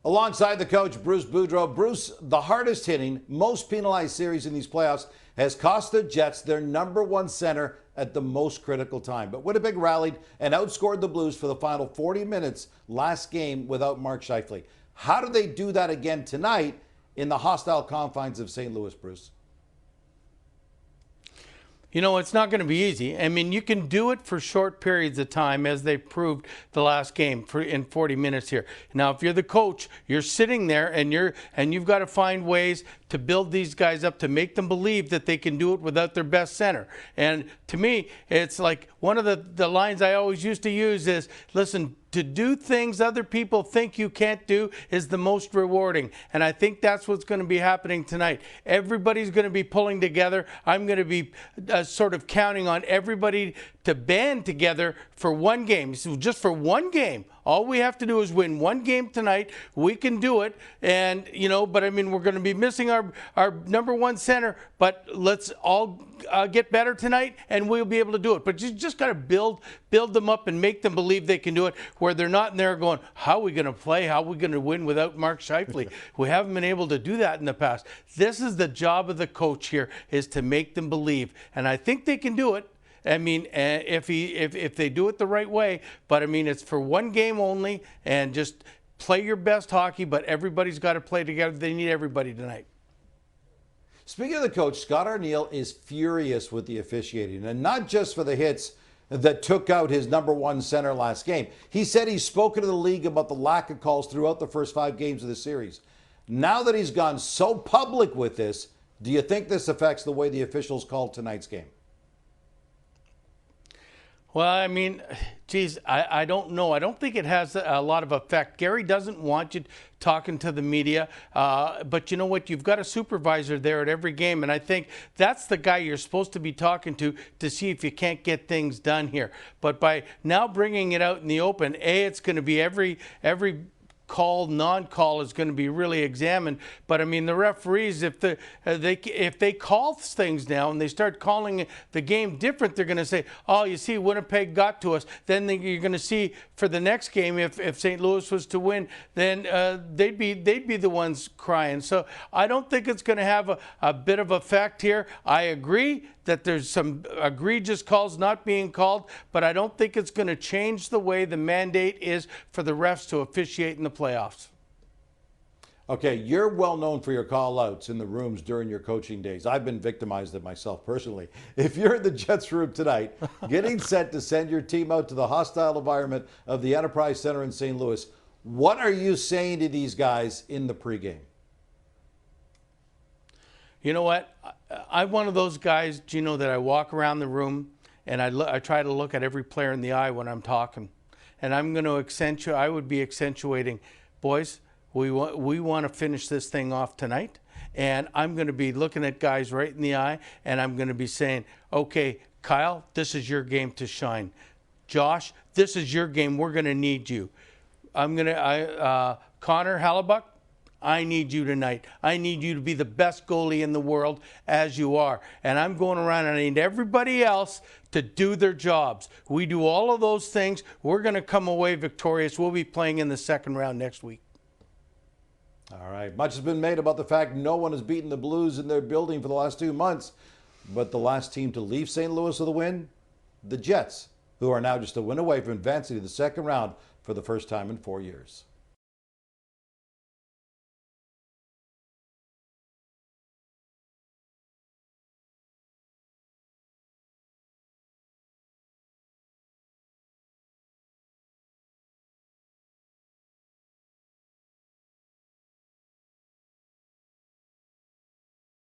Alongside the coach, Bruce Boudreau. Bruce, the hardest hitting, most penalized series in these playoffs has cost the Jets their #1 center at the most critical time. But Winnipeg rallied and outscored the Blues for the final 40 minutes last game without Mark Scheifele. How do they do that again tonight in the hostile confines of St. Louis, Bruce? You know, it's not going to be easy. I mean, you can do it for short periods of time, as they proved the last game in 40 minutes here. Now, if you're the coach, you're sitting there and you've got to find ways to build these guys up, to make them believe that they can do it without their best center. And to me, it's like one of the lines I always used to use is, listen, to do things other people think you can't do is the most rewarding. And I think that's what's going to be happening tonight. Everybody's going to be pulling together. I'm going to be sort of counting on everybody to band together for one game. So just for one game. All we have to do is win one game tonight. We can do it. And, you know, but I mean, we're going to be missing our #1 center, but let's all get better tonight and we'll be able to do it. But you just got to build them up and make them believe they can do it, where they're not in there going, how are we going to play? How are we going to win without Mark Scheifele? We haven't been able to do that in the past. This is the job of the coach here, is to make them believe. And I think they can do it. I mean, if they do it the right way, but I mean, it's for one game only, and just play your best hockey, but everybody's got to play together. They need everybody tonight. Speaking of the coach, Scott Arniel is furious with the officiating, and not just for the hits that took out his #1 center last game. He said he's spoken to the league about the lack of calls throughout the first 5 games of the series. Now that he's gone so public with this, do you think this affects the way the officials called tonight's game? Well, I mean, geez, I don't know. I don't think it has a lot of effect. Gary doesn't want you talking to the media, but you know what? You've got a supervisor there at every game, and I think that's the guy you're supposed to be talking to see if you can't get things done here. But by now bringing it out in the open, it's going to be every call, non-call is going to be really examined. But I mean, the referees, if they call things now and they start calling the game different, they're going to say, oh, you see, Winnipeg got to us. Then you're going to see for the next game, if St. Louis was to win, then they'd be the ones crying. So I don't think it's going to have a bit of effect here. I agree that there's some egregious calls not being called, but I don't think it's going to change the way the mandate is for the refs to officiate in the playoffs. Okay, you're well known for your call-outs in the rooms during your coaching days. I've been victimized of myself personally. If you're in the Jets room tonight, getting set to send your team out to the hostile environment of the Enterprise Center in St. Louis, what are you saying to these guys in the pregame? You know what? I'm one of those guys, Gino, that I walk around the room and I try to look at every player in the eye when I'm talking. And I'm going to I would be accentuating, boys, we want to finish this thing off tonight. And I'm going to be looking at guys right in the eye, and I'm going to be saying, okay, Kyle, this is your game to shine. Josh, this is your game. We're going to need you. Connor Hellebuck, I need you tonight. I need you to be the best goalie in the world, as you are. And I'm going around and I need everybody else to do their jobs. We do all of those things. We're going to come away victorious. We'll be playing in the second round next week. All right. Much has been made about the fact no one has beaten the Blues in their building for the last 2 months. But the last team to leave St. Louis with a win, the Jets, who are now just a win away from advancing to the second round for the first time in 4 years.